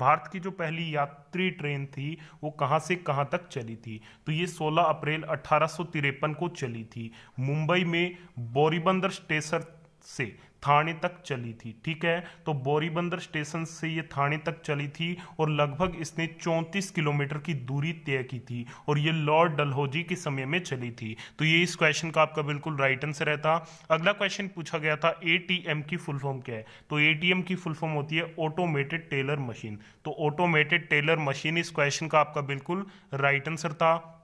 भारत की जो पहली यात्री ट्रेन थी वो कहाँ से कहाँ तक चली थी? तो ये 16 अप्रैल 1853 को चली थी। मुंबई में बोरीबंदर स्टेशन से थाने तक चली थी। ठीक है, तो बोरीबंदर स्टेशन से ये थाने तक चली थी और लगभग इसने 34 किलोमीटर की दूरी तय की थी और ये लॉर्ड डलहौजी के समय में चली थी। तो ये इस क्वेश्चन का आपका बिल्कुल राइट आंसर रहता। अगला क्वेश्चन पूछा गया था एटीएम की फुल फॉर्म क्या है? तो एटीएम की फुल फॉर्म होती है ऑटोमेटेड टेलर मशीन। तो ऑटोमेटेड टेलर मशीन इस क्वेश्चन का आपका बिल्कुल राइट आंसर था।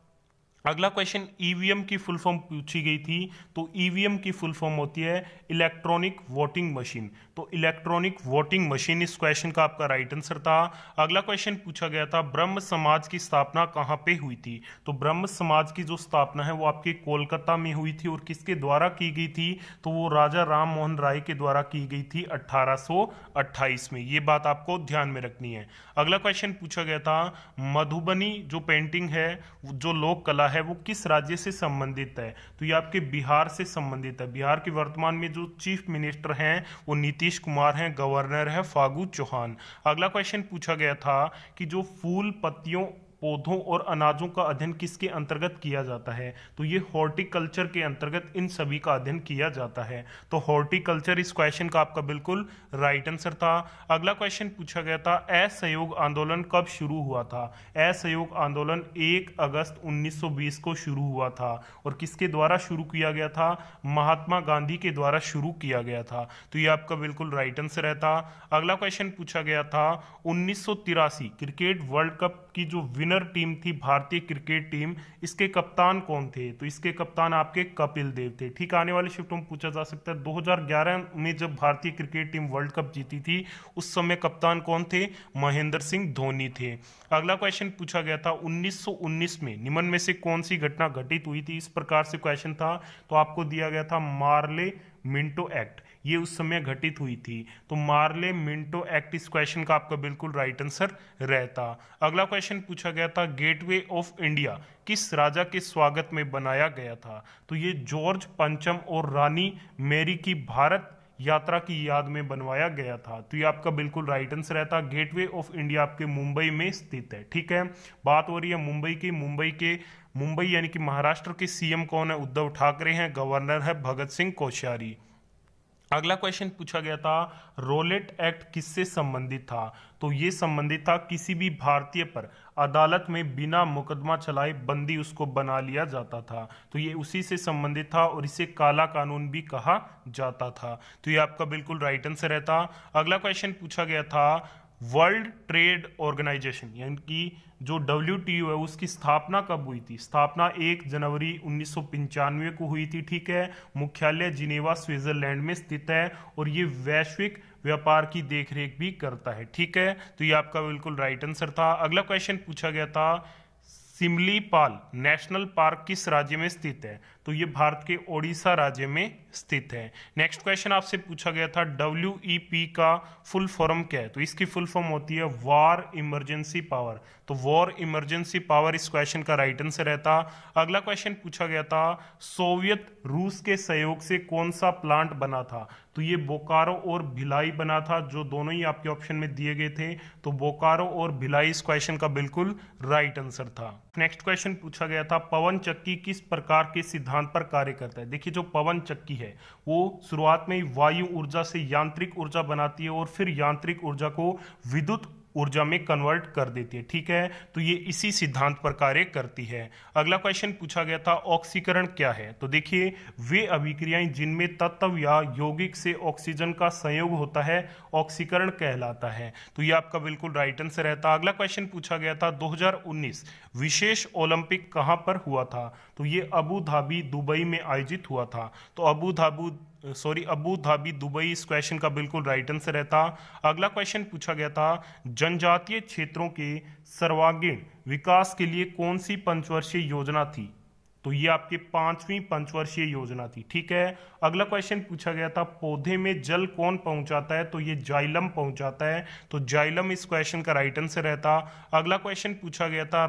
अगला क्वेश्चन ईवीएम की फुल फॉर्म पूछी गई थी। तो ईवीएम की फुल फॉर्म होती है इलेक्ट्रॉनिक वोटिंग मशीन। तो इलेक्ट्रॉनिक वोटिंग मशीन इस क्वेश्चन का आपका राइट आंसर था। अगला क्वेश्चन पूछा गया था ब्रह्म समाज की स्थापना कहाँ पे हुई थी? तो ब्रह्म समाज की जो स्थापना है वो आपके कोलकाता में हुई थी और किसके द्वारा की गई थी? तो वो राजा राम मोहन राय के द्वारा की गई थी 1828 में। ये बात आपको ध्यान में रखनी है। अगला क्वेश्चन पूछा गया था मधुबनी जो पेंटिंग है, जो लोक कला है, वो किस राज्य से संबंधित है? तो ये आपके बिहार से संबंधित है। बिहार के वर्तमान में जो चीफ मिनिस्टर हैं वो नीतीश कुमार हैं, गवर्नर है फागू चौहान। अगला क्वेश्चन पूछा गया था कि जो फूल, पत्तियों, पौधों और अनाजों का अध्ययन किसके अंतर्गत किया जाता है? तो ये हॉर्टिकल्चर के अंतर्गत इन सभी का अध्ययन किया जाता है। तो हॉर्टिकल्चर इस क्वेश्चन का आपका बिल्कुल राइट आंसर था। अगला क्वेश्चन पूछा गया था असहयोग आंदोलन कब शुरू हुआ था? असहयोग आंदोलन 1 अगस्त 1920 को शुरू हुआ था और किसके द्वारा शुरू किया गया था? महात्मा गांधी के द्वारा शुरू किया गया था। तो ये आपका बिल्कुल राइट आंसर रहता। अगला क्वेश्चन पूछा गया था 1983 क्रिकेट वर्ल्ड कप की जो विनर टीम थी भारतीय क्रिकेट टीम, इसके कप्तान कौन थे? तो इसके कप्तान आपके कपिल देव थे। ठीक, आने वाले शिफ्ट में पूछा जा सकता है 2011 में जब भारतीय क्रिकेट टीम वर्ल्ड कप जीती थी उस समय कप्तान कौन थे? महेंद्र सिंह धोनी थे। अगला क्वेश्चन पूछा गया था 1919 में निम्न में से कौन सी घटना घटित हुई थी? इस प्रकार से क्वेश्चन था। तो आपको दिया गया था मार्ले मिंटो एक्ट, ये उस समय घटित हुई थी। तो मार्ले मिंटो एक्ट इस क्वेश्चन का आपका बिल्कुल राइट आंसर रहता। अगला क्वेश्चन पूछा गया था गेटवे ऑफ इंडिया किस राजा के स्वागत में बनाया गया था? तो ये जॉर्ज पंचम और रानी मैरी की भारत यात्रा की याद में बनवाया गया था। तो ये आपका बिल्कुल राइट आंसर रहता। गेटवे ऑफ इंडिया आपके मुंबई में स्थित है। ठीक है, बात हो रही है मुंबई की। मुंबई यानी कि महाराष्ट्र के सीएम कौन है? उद्धव ठाकरे हैं। गवर्नर है भगत सिंह कोश्यारी। अगला क्वेश्चन पूछा गया था रोलेट एक्ट किससे संबंधित था? तो ये संबंधित था किसी भी भारतीय पर अदालत में बिना मुकदमा चलाए बंदी उसको बना लिया जाता था। तो ये उसी से संबंधित था और इसे काला कानून भी कहा जाता था। तो ये आपका बिल्कुल राइट आंसर रहता। अगला क्वेश्चन पूछा गया था वर्ल्ड ट्रेड ऑर्गेनाइजेशन यानी कि जो WTO है उसकी स्थापना कब हुई थी? स्थापना 1 जनवरी 1995 को हुई थी। ठीक है, मुख्यालय जिनेवा स्विट्जरलैंड में स्थित है और ये वैश्विक व्यापार की देखरेख भी करता है। ठीक है, तो ये आपका बिल्कुल राइट आंसर था। अगला क्वेश्चन पूछा गया था सिमलीपाल नेशनल पार्क किस राज्य में स्थित है? तो ये भारत के ओडिशा राज्य में स्थित है। नेक्स्ट क्वेश्चन आपसे पूछा गया था WEP का फुल फॉर्म क्या है? तो इसकी फुल फॉर्म होती है वॉर इमरजेंसी पावर। तो वॉर इमरजेंसी पावर इस क्वेश्चन का राइट आंसर रहता। अगला क्वेश्चन पूछा गया था सोवियत रूस के सहयोग से कौन सा प्लांट बना था? तो ये बोकारो और भिलाई बना था, जो दोनों ही आपके ऑप्शन में दिए गए थे। तो बोकारो और भिलाई इस क्वेश्चन का बिल्कुल राइट आंसर था। नेक्स्ट क्वेश्चन पूछा गया था पवन चक्की किस प्रकार के सिद्धांत पर कार्य करता है? देखिए, जो पवन चक्की है वो शुरुआत में ही वायु ऊर्जा से यांत्रिक ऊर्जा बनाती है और फिर यांत्रिक ऊर्जा को विद्युत ऊर्जा में कन्वर्ट कर देती है। ठीक है, तो ये इसी सिद्धांत पर कार्य करती है। अगला क्वेश्चन पूछा गया था ऑक्सीकरण क्या है? तो देखिए, वे अभिक्रियाएं जिनमें तत्व या यौगिक से ऑक्सीजन का संयोग होता है ऑक्सीकरण कहलाता है। तो ये आपका बिल्कुल राइट आंसर रहता। अगला क्वेश्चन पूछा गया था 2019 विशेष ओलंपिक कहां पर हुआ था? तो ये अबू धाबी दुबई में आयोजित हुआ था। तो अबू धाबी दुबई इस क्वेश्चन का बिल्कुल राइट आंसर रहता। अगला क्वेश्चन पूछा गया था जनजातीय क्षेत्रों के सर्वांगीण विकास के लिए कौन सी पंचवर्षीय योजना थी? तो ये आपकी 5वीं पंचवर्षीय योजना थी। ठीक है, अगला क्वेश्चन पूछा गया था पौधे में जल कौन पहुंचाता है? तो ये जाइलम पहुंचाता है। तो जाइलम इस क्वेश्चन का राइट आंसर रहता। अगला क्वेश्चन पूछा गया था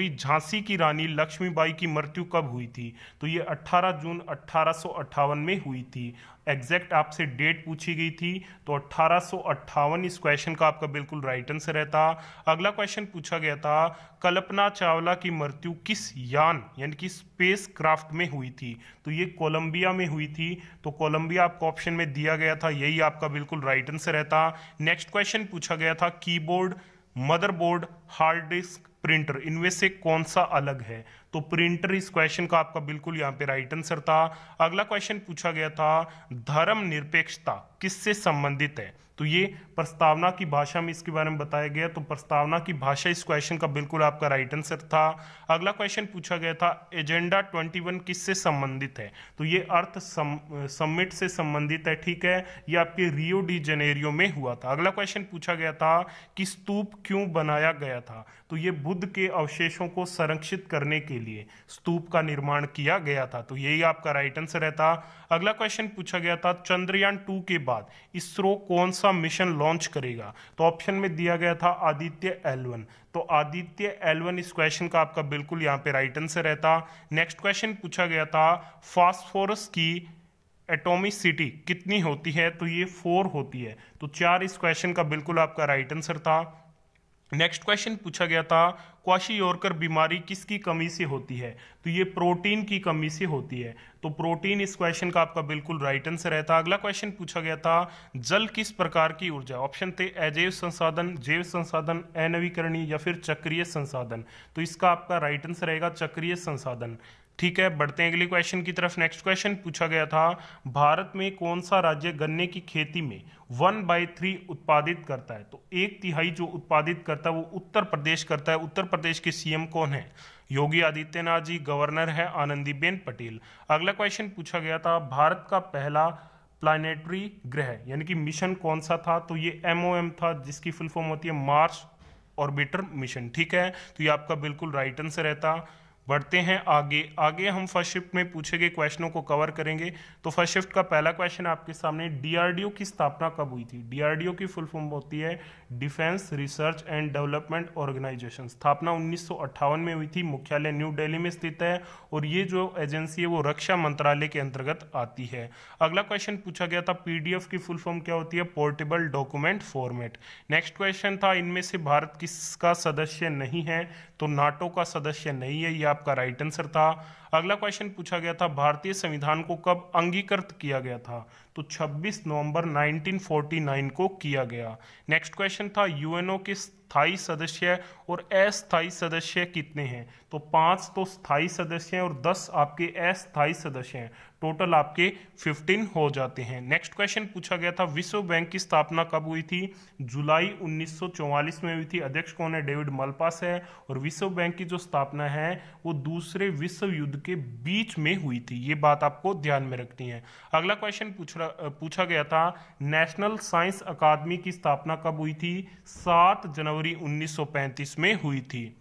झांसी की रानी लक्ष्मीबाई की मृत्यु कब हुई थी? तो ये 18 जून 1858 में हुई थी। एग्जैक्ट आपसे डेट पूछी गई थी तो 1858 इस क्वेश्चन का आपका बिल्कुल राइट आंसर रहता। अगला क्वेश्चन पूछा गया था कल्पना चावला की मृत्यु किस यान यानी कि स्पेस क्राफ्ट में हुई थी, तो ये कोलंबिया में हुई थी। तो कोलंबिया आपको ऑप्शन में दिया गया था, यही आपका बिल्कुल राइट आंसर रहता। नेक्स्ट क्वेश्चन पूछा गया था keyboard, motherboard, hard disk, printer, इनमें से कौन सा अलग है, तो प्रिंटर इस क्वेश्चन का आपका बिल्कुल यहाँ पे राइट आंसर था। अगला क्वेश्चन पूछा गया था धर्मनिरपेक्षता किससे संबंधित है, तो ये प्रस्तावना की भाषा में इसके बारे में बताया गया, तो प्रस्तावना की भाषा इस क्वेश्चन का बिल्कुल आपका राइट आंसर था। अगला क्वेश्चन पूछा गया था एजेंडा 21 किससे संबंधित है, तो ये अर्थ समिट से संबंधित है, ठीक है, ये आपके रियो डी जेनेरियो में हुआ था। अगला क्वेश्चन पूछा गया था कि स्तूप क्यों बनाया गया था, तो ये बुद्ध के अवशेषों को संरक्षित करने के लिए स्तूप का निर्माण किया गया था, तो यही आपका राइट आंसर रहता। अगला क्वेश्चन पूछा गया था चंद्रयान 2 के बाद इसरो कौन सा मिशन लॉन्च करेगा, तो ऑप्शन में दिया गया था आदित्य L1, तो आदित्य L1 इस क्वेश्चन का आपका बिल्कुल यहाँ पे राइट आंसर रहता। नेक्स्ट क्वेश्चन पूछा गया था फास्फोरस की एटॉमिसिटी कितनी होती है, तो ये 4 होती है, तो 4 इस क्वेश्चन का बिल्कुल आपका राइट आंसर था। नेक्स्ट क्वेश्चन पूछा गया था क्वाशियोरकर बीमारी किसकी कमी से होती है, तो ये प्रोटीन की कमी से होती है, तो प्रोटीन इस क्वेश्चन का आपका बिल्कुल राइट आंसर रहता। अगला क्वेश्चन पूछा गया था जल किस प्रकार की ऊर्जा, ऑप्शन थे अजैव संसाधन, जैव संसाधन, अनवीकरणीय या फिर चक्रीय संसाधन, तो इसका आपका राइट आंसर रहेगा चक्रीय संसाधन, ठीक है। बढ़ते हैं अगले क्वेश्चन की तरफ। नेक्स्ट क्वेश्चन पूछा गया था भारत में कौन सा राज्य गन्ने की खेती में 1/3 उत्पादित करता है, तो 1/3 जो उत्पादित करता है वो उत्तर प्रदेश करता है। उत्तर प्रदेश के सीएम कौन है, योगी आदित्यनाथ जी, गवर्नर है आनंदीबेन पटेल। अगला क्वेश्चन पूछा गया था भारत का पहला प्लानिटरी ग्रह यानी कि मिशन कौन सा था, तो ये MOM था, जिसकी फुल फॉर्म होती है मार्स ऑर्बिटर मिशन, ठीक है, तो ये आपका बिल्कुल राइट आंसर रहता। बढ़ते हैं आगे हम फर्स्ट शिफ्ट में पूछे गए क्वेश्चनों को कवर करेंगे। तो फर्स्ट शिफ्ट का पहला क्वेश्चन आपके सामने DRDO की स्थापना कब हुई थी, DRDO की फुल फॉर्म होती है defence research and development organisation. स्थापना 1958 में हुई थी, मुख्यालय न्यू दिल्ली में स्थित है और ये जो एजेंसी है वो रक्षा मंत्रालय के अंतर्गत आती है। अगला क्वेश्चन पूछा गया था PDF की फुल फॉर्म क्या होती है, portable document format. Next question था इनमें से भारत किसका सदस्य नहीं है, तो नाटो का सदस्य नहीं है, ये आपका राइट आंसर था। अगला क्वेश्चन पूछा गया था भारतीय संविधान को कब अंगीकृत किया गया था, तो 26 नवंबर 1949 को किया गया। नेक्स्ट क्वेश्चन था यूएनओ के स्थायी सदस्य और अस्थायी सदस्य कितने हैं, तो 5 तो स्थायी सदस्य हैं और 10 आपके अस्थायी सदस्य हैं, टोटल आपके 15 हो जाते हैं। नेक्स्ट क्वेश्चन पूछा गया था विश्व बैंक की स्थापना कब हुई थी, जुलाई 1944 में हुई थी। अध्यक्ष कौन है, डेविड मलपास है, और विश्व बैंक की जो स्थापना है वो दूसरे विश्व युद्ध के बीच में हुई थी, ये बात आपको ध्यान में रखनी है। अगला क्वेश्चन पूछा गया था नेशनल साइंस अकादमी की स्थापना कब हुई थी, 7 जनवरी 1935 में हुई थी।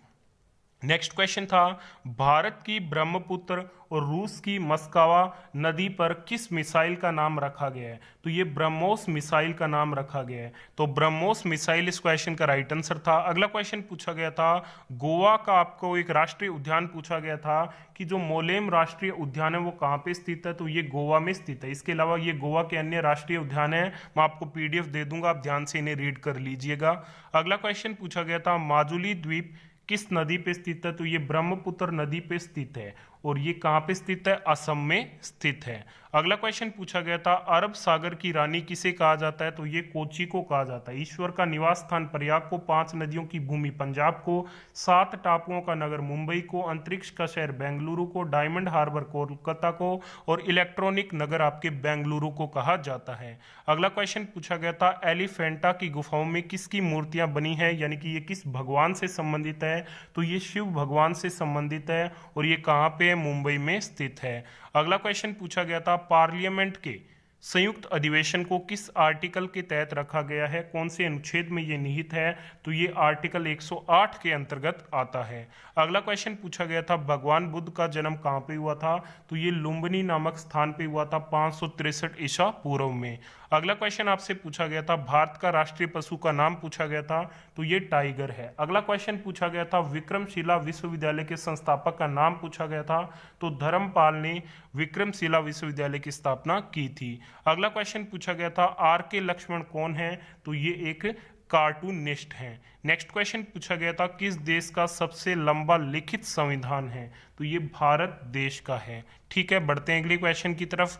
नेक्स्ट क्वेश्चन था भारत की ब्रह्मपुत्र और रूस की मस्कावा नदी पर किस मिसाइल का नाम रखा गया है, तो ये ब्रह्मोस मिसाइल का नाम रखा गया है, तो ब्रह्मोस मिसाइल इस क्वेश्चन का राइट आंसर था। अगला क्वेश्चन पूछा गया था गोवा का आपको एक राष्ट्रीय उद्यान पूछा गया था कि जो मोलेम राष्ट्रीय उद्यान है वो कहाँ पे स्थित है, तो ये गोवा में स्थित है। इसके अलावा ये गोवा के अन्य राष्ट्रीय उद्यान है, मैं आपको PDF दे दूंगा, आप ध्यान से इन्हें रीड कर लीजिएगा। अगला क्वेश्चन पूछा गया था माजुली द्वीप किस नदी पे स्थित है, तो ये ब्रह्मपुत्र नदी पे स्थित है और ये कहाँ पे स्थित है, असम में स्थित है। अगला क्वेश्चन पूछा गया था अरब सागर की रानी किसे कहा जाता है, तो ये कोची को कहा जाता है। ईश्वर का निवास स्थान प्रयाग को, 5 नदियों की भूमि पंजाब को, 7 टापुओं का नगर मुंबई को, अंतरिक्ष का शहर बेंगलुरु को, डायमंड हार्बर कोलकाता को और इलेक्ट्रॉनिक नगर आपके बेंगलुरु को कहा जाता है। अगला क्वेश्चन पूछा गया था एलिफेंटा की गुफाओं में किसकी मूर्तियां बनी है, यानी कि ये किस भगवान से संबंधित है, तो ये शिव भगवान से संबंधित है और ये कहाँ पे, मुंबई में स्थित है। अगला क्वेश्चन पूछा गया था पार्लियामेंट के संयुक्त अधिवेशन को किस आर्टिकल के तहत रखा गया है, कौन से अनुच्छेद में ये निहित है, तो ये आर्टिकल 108 के अंतर्गत आता है। अगला क्वेश्चन पूछा गया था भगवान बुद्ध का जन्म कहाँ पे हुआ था, तो ये लुम्बिनी नामक स्थान पे हुआ था 563 ईसा पूर्व में। अगला क्वेश्चन आपसे पूछा गया था भारत का राष्ट्रीय पशु का नाम पूछा गया था, तो ये टाइगर है। अगला क्वेश्चन पूछा गया था विक्रमशिला विश्वविद्यालय के संस्थापक का नाम पूछा गया था, तो धर्मपाल ने विक्रमशिला विश्वविद्यालय की स्थापना की थी। अगला क्वेश्चन पूछा गया था आर के लक्ष्मण कौन है, तो ये एक कार्टूनिस्ट हैं। नेक्स्ट क्वेश्चन पूछा गया था किस देश का सबसे लंबा लिखित संविधान है, तो ये भारत देश का है। ठीक है, बढ़ते हैं अगले क्वेश्चन की तरफ।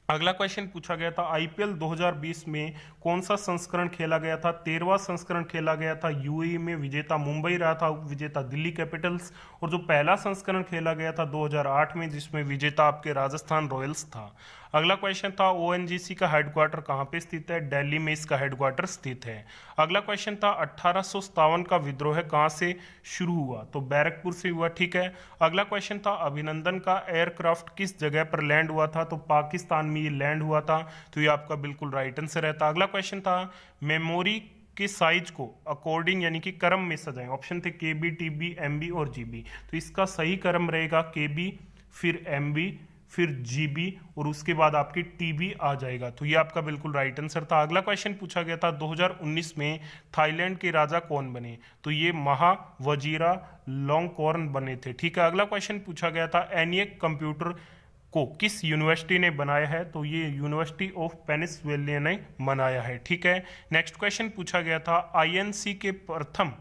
अगला क्वेश्चन पूछा गया था आईपीएल 2020 में कौन सा संस्करण खेला गया था, 13वां संस्करण खेला गया था। यूएई में विजेता मुंबई रहा था, उप विजेता दिल्ली कैपिटल्स। और जो पहला संस्करण खेला गया था 2008 में, जिसमें विजेता आपके राजस्थान रॉयल्स था। अगला क्वेश्चन था ओएनजीसी का हेडक्वार्टर कहाँ पे स्थित है, दिल्ली में इसका हेडक्वार्टर स्थित है। अगला क्वेश्चन था 1857 का विद्रोह कहाँ से शुरू हुआ, तो बैरकपुर से हुआ। ठीक है, अगला क्वेश्चन था अभिनंदन का एयरक्राफ्ट किस जगह पर लैंड हुआ था, तो पाकिस्तान में ये लैंड हुआ था, तो ये आपका बिल्कुल राइट आंसर रहता। अगला क्वेश्चन था मेमोरी के साइज को अकॉर्डिंग यानी कि क्रम में सजाएं। ऑप्शन थे केबी, टीबी, एमबी और जीबी, तो इसका सही क्रम रहेगा केबी, फिर एमबी, फिर जीबी और उसके बाद आपकी टीबी आ जाएगा, तो ये आपका बिल्कुल राइट आंसर था। अगला क्वेश्चन पूछा गया था 2019 में थाईलैंड के राजा कौन बने, तो ये महा वजीरा लोंगकोर्न बने थे। ठीक है, अगला क्वेश्चन पूछा गया था एनिएक कंप्यूटर को किस यूनिवर्सिटी ने बनाया है, तो ये यूनिवर्सिटी ऑफ पेनिसुएला ने बनाया है। ठीक है, नेक्स्ट क्वेश्चन पूछा गया था आईएनसी के प्रथम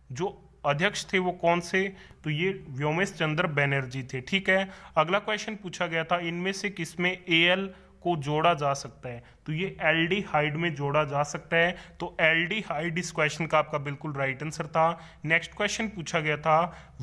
जो अध्यक्ष थे वो कौन से, तो ये व्योमेश चंद्र बनर्जी थे। ठीक है, अगला क्वेश्चन पूछा गया था इनमें से किसमें एल को जोड़ा जा सकता है, तो ये एल्डिहाइड में जोड़ा जा सकता है, तो एल्डिहाइड इस क्वेश्चन का आपका बिल्कुल राइट आंसर था। नेक्स्ट क्वेश्चन पूछा गया था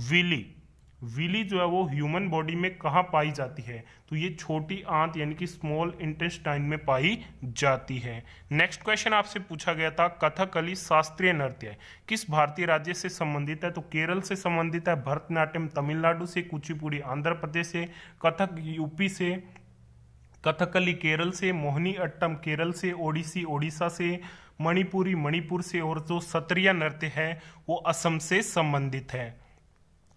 विली जो है वो ह्यूमन बॉडी में कहाँ पाई जाती है, तो ये छोटी आंत यानी कि स्मॉल इंटेस्टाइन में पाई जाती है। नेक्स्ट क्वेश्चन आपसे पूछा गया था कथकली शास्त्रीय नृत्य किस भारतीय राज्य से संबंधित है, तो केरल से संबंधित है, भरतनाट्यम तमिलनाडु से, कुचिपुड़ी आंध्र प्रदेश से, कथक यूपी से, कथकली केरल से, मोहिनी अट्टम केरल से, ओडिसी ओडिशा से, मणिपुरी मणिपुर से, और जो सत्रिया नृत्य है वो असम से संबंधित है।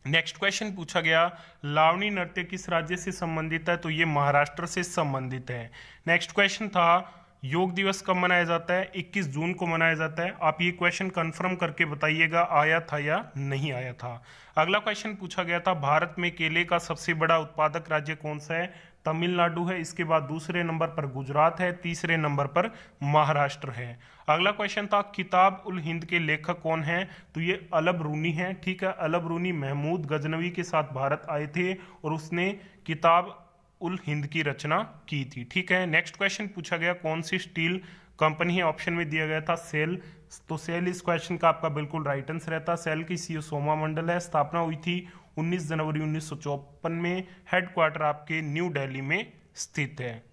नेक्स्ट क्वेश्चन पूछा गया लावणी नृत्य किस राज्य से संबंधित है, तो ये महाराष्ट्र से संबंधित है। नेक्स्ट क्वेश्चन था योग दिवस कब मनाया जाता है, 21 जून को मनाया जाता है। आप ये क्वेश्चन कंफर्म करके बताइएगा आया था या नहीं आया था। अगला क्वेश्चन पूछा गया था भारत में केले का सबसे बड़ा उत्पादक राज्य कौन सा है, तमिलनाडु है, इसके बाद दूसरे नंबर पर गुजरात है, तीसरे नंबर पर महाराष्ट्र है। अगला क्वेश्चन था किताब उल हिंद के लेखक कौन हैं, तो ये अलब रूनी हैं। ठीक है, अलब रूनी महमूद गजनवी के साथ भारत आए थे और उसने किताब उल हिंद की रचना की थी। ठीक है, नेक्स्ट क्वेश्चन पूछा गया कौन सी स्टील कंपनी है, ऑप्शन में दिया गया था सेल, तो सेल इस क्वेश्चन का आपका बिल्कुल राइट आंसर रहता। सेल की सीईओ सोमा मंडल है, स्थापना हुई थी 19 जनवरी 1954 में, हेडक्वार्टर आपके न्यू दिल्ली में स्थित है।